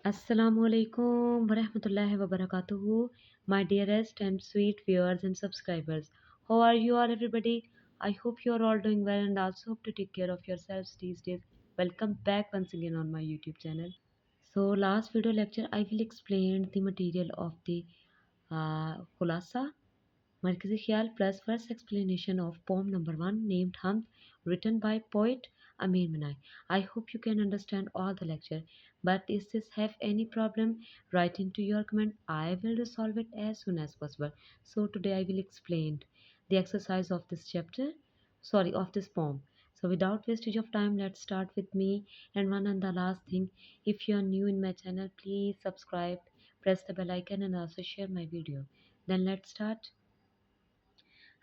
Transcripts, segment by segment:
Assalamu alaikum warahmatullahi wabarakatuh, my dearest and sweet viewers and subscribers. How are you all, everybody? I hope you are all doing well and also hope to take care of yourselves these days. Welcome back once again on my YouTube channel. So, last video lecture, I will explain the material of the Khulasa Markazi Khayal plus first explanation of poem number 1 named Hamd, written by poet Amir Minai. I hope you can understand all the lecture, but if this have any problem, write into your comment. I will resolve it as soon as possible. So today I will explain the exercise of this chapter, of this poem. So without wastage of time, let's start with me. And one and the last thing, if you are new in my channel, please subscribe, press the bell icon and also share my video. Then let's start.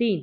3,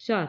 4,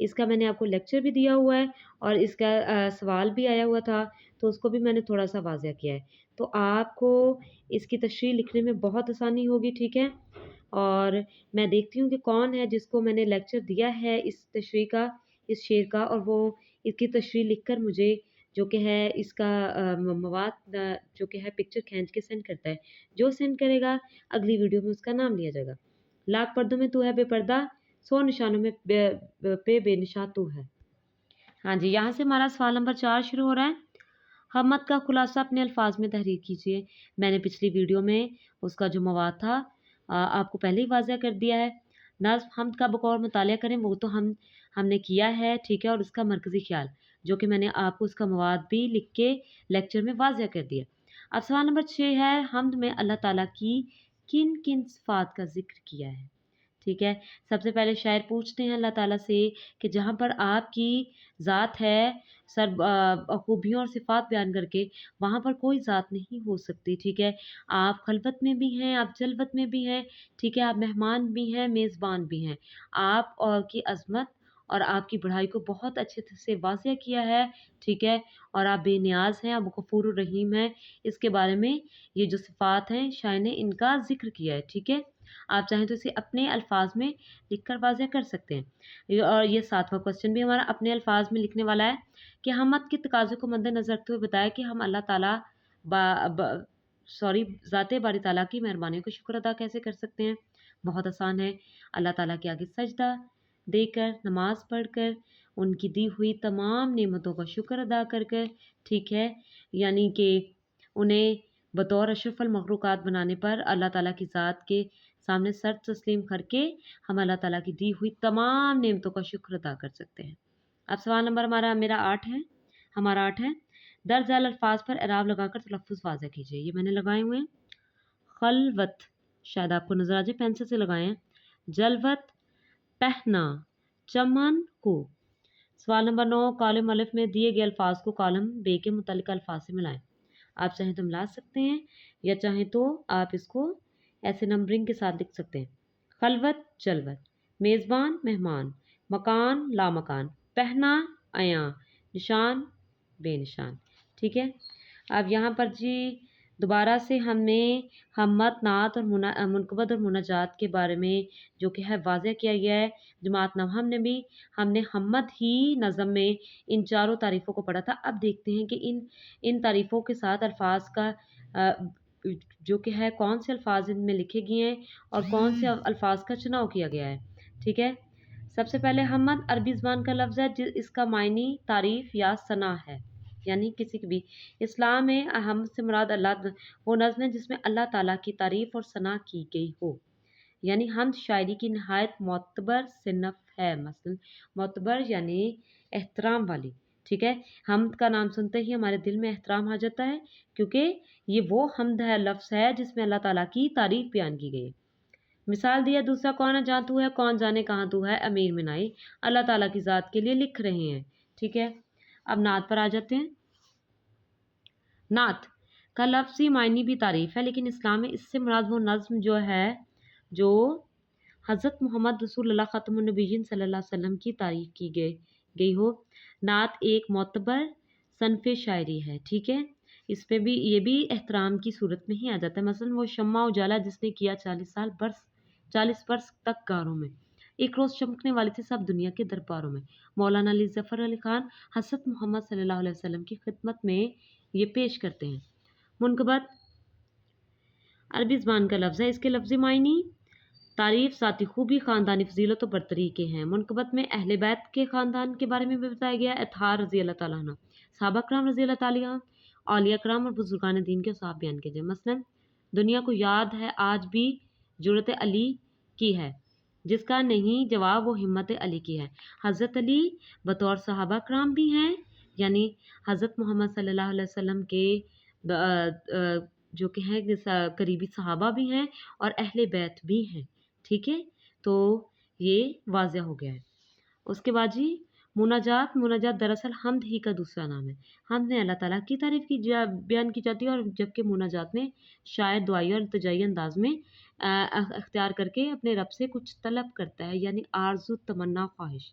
اس کا میں نے آپ کو lecture بھی دیا ہوا ہے اور اس کا سوال بھی آیا ہوا تھا، تو اس کو بھی میں نے تھوڑا سا واضح کیا ہے، تو آپ کو اس کی تشریح لکھنے میں بہت آسانی ہوگی، ٹھیک ہے؟ اور میں دیکھتی ہوں کہ کون ہے جس کو میں نے لیکچر دیا ہے اس تشریح کا، اس شعر کا، اور وہ اس کی تشریح لکھ کر مجھے جو کہ ہے اس کا مواد جو کہ ہے پکچر کھینچ کے سینڈ کرتا ہے، جو سینڈ کرے گا اگلی ویڈیو میں اس کا نام لیا جائے گا۔ لاکھ پردوں میں تو ہے بے پردہ، 100 نشانوں میں بے نشان تو ہے۔ ہاں جی، یہاں سے ہمارا سوال نمبر 4 شروع ہو رہا ہے۔ حمد کا خلاصہ اپنے الفاظ میں تحریر کیجیے۔ میں نے پچھلی ویڈیو میں اس کا جو مواد تھا آپ کو پہلے ہی واضح کر دیا ہے۔ نظم حمد کا بقول مطالعہ کریں، وہ تو ہم نے کیا ہے، ٹھیک ہے، اور اس کا مرکزی خیال جو کہ میں نے آپ کو اس کا مواد بھی لکھ کے لیکچر میں واضح کر دیا۔ اب سوال نمبر 6 ہے، حمد میں اللہ تعالیٰ کی کن کن صفات کا ذکر کیا ہے؟ ٹھیک ہے، سب سے پہلے شاعر پوچھتے ہیں اللہ تعالیٰ سے کہ جہاں پر آپ کی ذات ہے خوبیوں اور صفات بیان کر کے، وہاں پر کوئی ذات نہیں ہو سکتی، ٹھیک ہے؟ آپ خلوت میں بھی ہیں، آپ جلوت میں بھی ہیں، ٹھیک ہے، آپ مہمان بھی ہیں، میزبان بھی ہیں، آپ اور کی عظمت اور آپ کی بڑائی کو بہت اچھے سے واضح کیا ہے، ٹھیک ہے، اور آپ بے نیاز ہیں، آپ غفور الرحیم ہیں، اس کے بارے میں یہ جو صفات ہیں شاعر نے ان کا ذکر کیا ہے، ٹھیک ہے؟ آپ چاہیں تو اسے اپنے الفاظ میں لکھ کر واضح کر سکتے ہیں۔ اور یہ 7واں کوسچن بھی ہمارا اپنے الفاظ میں لکھنے والا ہے کہ حمد کے تقاضے کو مد نظر رکھتے ہوئے بتایا کہ ہم اللہ تعالیٰ ذات باری تعالیٰ کی مہربانیوں کا شکر ادا کیسے کر سکتے ہیں؟ بہت آسان ہے، اللہ تعالیٰ کے آگے سجدہ دے کر، نماز پڑھ کر، ان کی دی ہوئی تمام نعمتوں کا شکر ادا کر کر، ٹھیک ہے، یعنی کہ انہیں بطور اشرف المخلوقات بنانے پر اللہ تعالیٰ کی ذات کے سامنے سر تسلیم کر کے ہم اللہ تعالیٰ کی دی ہوئی تمام نعمتوں کا شکر ادا کر سکتے ہیں۔ اب سوال نمبر میرا 8 ہے، ہمارا 8 ہے، درج ذیل الفاظ پر اعراب لگا کر تلفظ واضح کیجیے۔ یہ میں نے لگائے ہوئے ہیں، خلوت شاید آپ کو نظر آ جائے، پینسل سے لگائے ہیں، جلوت پہنا، چمن کو۔ سوال نمبر 9، کالم الف میں دیے گئے الفاظ کو کالم بے کے متعلقہ الفاظ سے ملائیں۔ آپ چاہیں تو ملا سکتے ہیں یا چاہیں تو آپ اس کو ایسے نمبرنگ کے ساتھ لکھ سکتے ہیں۔ خلوت جلوت، میزبان مہمان، مکان لامکان، پہنا عیاں، نشان بے نشان، ٹھیک ہے؟ اب یہاں پر جی دوبارہ سے ہم نے حمد، نعت اور منقبت اور مناجات کے بارے میں جو کہ ہے واضح کیا گیا ہے۔ جماعت نوحم نے بھی ہم نے حمد ہی نظم میں ان چاروں تعریفوں کو پڑھا تھا۔ اب دیکھتے ہیں کہ ان تعریفوں کے ساتھ الفاظ کا جو کہ ہے کون سے الفاظ ان میں لکھے گئے ہیں اور کون سے الفاظ کا چناؤ کیا گیا ہے، ٹھیک ہے؟ سب سے پہلے حمد عربی زبان کا لفظ ہے، اس کا معنی تعریف یا ثنا ہے، یعنی کسی کی بھی۔ اسلام میں حمد سے مراد اللہ وہ نظم ہے جس میں اللہ تعالیٰ کی تعریف اور ثنا کی گئی ہو، یعنی حمد شاعری کی نہایت معتبر صنف ہے، مثلا معتبر یعنی احترام والی، ٹھیک ہے؟ حمد کا نام سنتے ہی ہمارے دل میں احترام آ جاتا ہے، کیونکہ یہ وہ حمد ہے، لفظ ہے جس میں اللہ تعالیٰ کی تعریف بیان کی گئی ہے۔ مثال دیا دوسرا، کون ہے جہاں تو ہے، کون جانے کہاں تو ہے، امیر منائی اللہ تعالیٰ کی ذات کے لیے لکھ رہے ہیں، ٹھیک ہے؟ اب نعت پر آ جاتے ہیں۔ نعت کا لفظی معنی بھی تعریف ہے، لیکن اسلام میں اس سے مراد وہ نظم جو ہے جو حضرت محمد رسول اللہ ختم النبیین صلی اللہ علیہ وسلم کی تعریف کی گئی ہو۔ نعت ایک معتبر صنف شاعری ہے، ٹھیک ہے؟ اس پہ بھی یہ بھی احترام کی صورت میں ہی آ جاتا ہے، مثلا وہ شمع اجالا جس نے کیا 40 برس تک گاروں میں، ایک روز چمکنے والی تھی سب دنیا کے درباروں میں۔ مولانا علی ظفر علی خان حضرت محمد صلی اللہ علیہ وسلم کی خدمت میں یہ پیش کرتے ہیں۔ منقبت عربی زبان کا لفظ ہے، اس کے لفظی معنی تعریف، ذاتی خوبی، خاندانی فضیلت و برتری کے ہیں۔ منقبت میں اہل بیت کے خاندان کے بارے میں بھی بتایا گیا ہے، اطہار رضی اللہ تعالیٰ عنہ، صحابہ کرام رضی اللہ تعالیٰ عنہ، اولیاء کرام اور بزرگان دین کے صاحب بیان کیے جائے۔ مثلا دنیا کو یاد ہے آج بھی جرأت علی کی ہے، جس کا نہیں جواب وہ ہمت علی کی ہے۔ حضرت علی بطور صحابہ کرام بھی ہیں، یعنی حضرت محمد صلی اللہ علیہ وسلم کے جو کہ ہیں قریبی صحابہ بھی ہیں اور اہل بیت بھی ہیں، ٹھیک ہے؟ تو یہ واضح ہو گیا ہے۔ اس کے بعد جی مناجات دراصل حمد ہی کا دوسرا نام ہے۔ حمد میں اللہ تعالیٰ کی تعریف کی بیان کی جاتی ہے، اور جبکہ مناجات میں شاعر دعائی اور التجائی انداز میں اختیار کر کے اپنے رب سے کچھ طلب کرتا ہے، یعنی آرزو، تمنا، خواہش۔